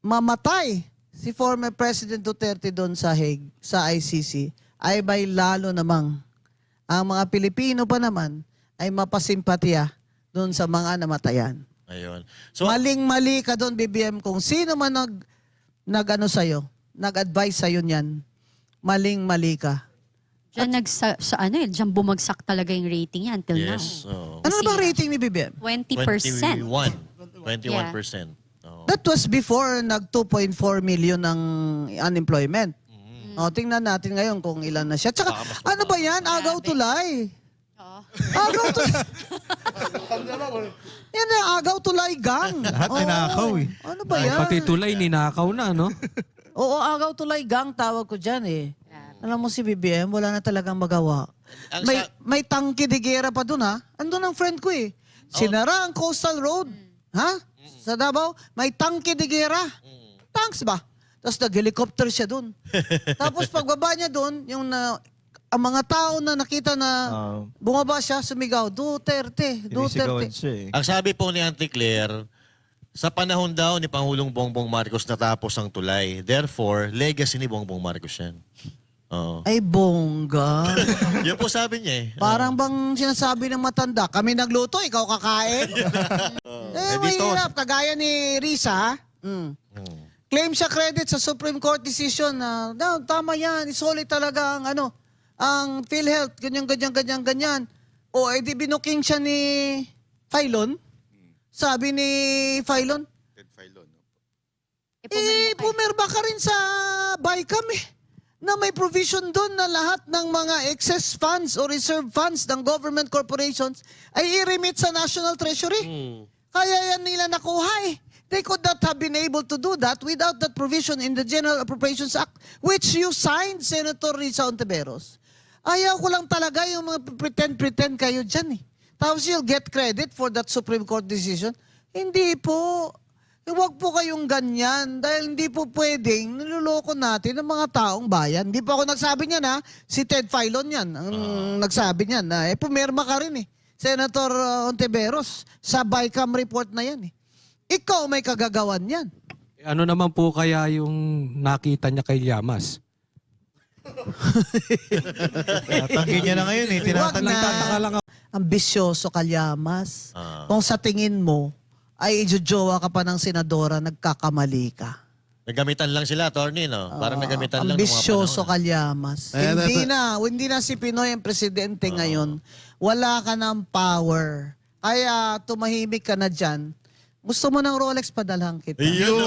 mamatay si former President Duterte doon sa Hague, sa ICC, ay may lalo namang ang mga Pilipino pa naman ay mapasimpatya doon sa mga namatayan. Ayun. So, Maling-mali ka doon, BBM, kung sino man nag-ano sa'yo, nag-advise sa'yo niyan, maling-mali ka. Diyan diyan bumagsak talaga yung rating niya until yes. now. Ano na bang rating ni BBM? 20%. 21%. Oo. That was before nag 2.4 million ng unemployment. O, tingnan natin ngayon kung ilan na siya. Tsaka, Baka mas ano ba yan? Agaw tulay. Oo. Agaw tulay. Yan na, agaw tulay gang. Lahat ay Oo. nakaw eh. Ano ba yan? Pati tulay, ninakaw na, no? Oo, agaw tulay gang tawag ko dyan eh. Alam mo si BBM, wala na talagang magawa. Ang May tangke de guerra pa dun ha. Andun ang friend ko eh. Sinara ang coastal road. Ha? Sa Davao, may tangke de guerra. Tanks ba? Tapos nag-helicopter siya dun. Tapos pagbaba niya dun, ang mga tao na nakita na bumaba siya, sumigaw, Duterte, Duterte. Sinisigawan siya eh. Ang sabi po ni Auntie Claire, sa panahon daw ni Pangulong Bongbong Marcos natapos ang tulay. Therefore, legacy ni Bongbong Marcos yan. Oo. Ay, bongga. Yan po sabi niya eh. Parang bang sinasabi ng matanda, kami nagluto, ikaw kakain. Mahirap. Kagaya ni Risa, claim siya credit sa Supreme Court decision na, tama yan, solid talaga ang PhilHealth, ganyan. O, edi binuking siya ni Filon. Sabi ni Filon, pumirma ka rin sa BICAM eh. Na may provision doon na lahat ng mga excess funds o reserve funds ng government corporations ay i-remit sa National Treasury. Kaya yan nila nakuha eh. They could not have been able to do that without that provision in the General Appropriations Act, which you signed, Senator Risa Ontiveros. Ayaw ko lang talaga yung mga pretend kayo dyan eh. Tapos you'll get credit for that Supreme Court decision. Hindi po. Huwag po kayong ganyan dahil hindi po pwedeng niloloko natin ang mga taong bayan. Hindi po ako nagsabi niyan ha. Si Ted Filon yan ang nagsabi niyan na pumirma ka rin eh. Senator Ontiveros sa BICAM report na yan eh. Ikaw may kagagawan yan. Ano naman po kaya yung nakita niya kay Llamas? Tinatanggi niya na ngayon eh. Huwag na. Nagtataka lang ako. Ambisyoso ka, Llamas. Kung sa tingin mo ay ijojowa ka pa ng senadora, nagkakamali ka. Nagamitan lang sila, attorney, no? Parang nagamitan lang. Ambisyoso ka, Llamas. Hindi na si Pinoy ang presidente ngayon. Wala ka ng power. Kaya tumahimik ka na dyan. Gusto mo ng Rolex, padalhan kita. Ayun.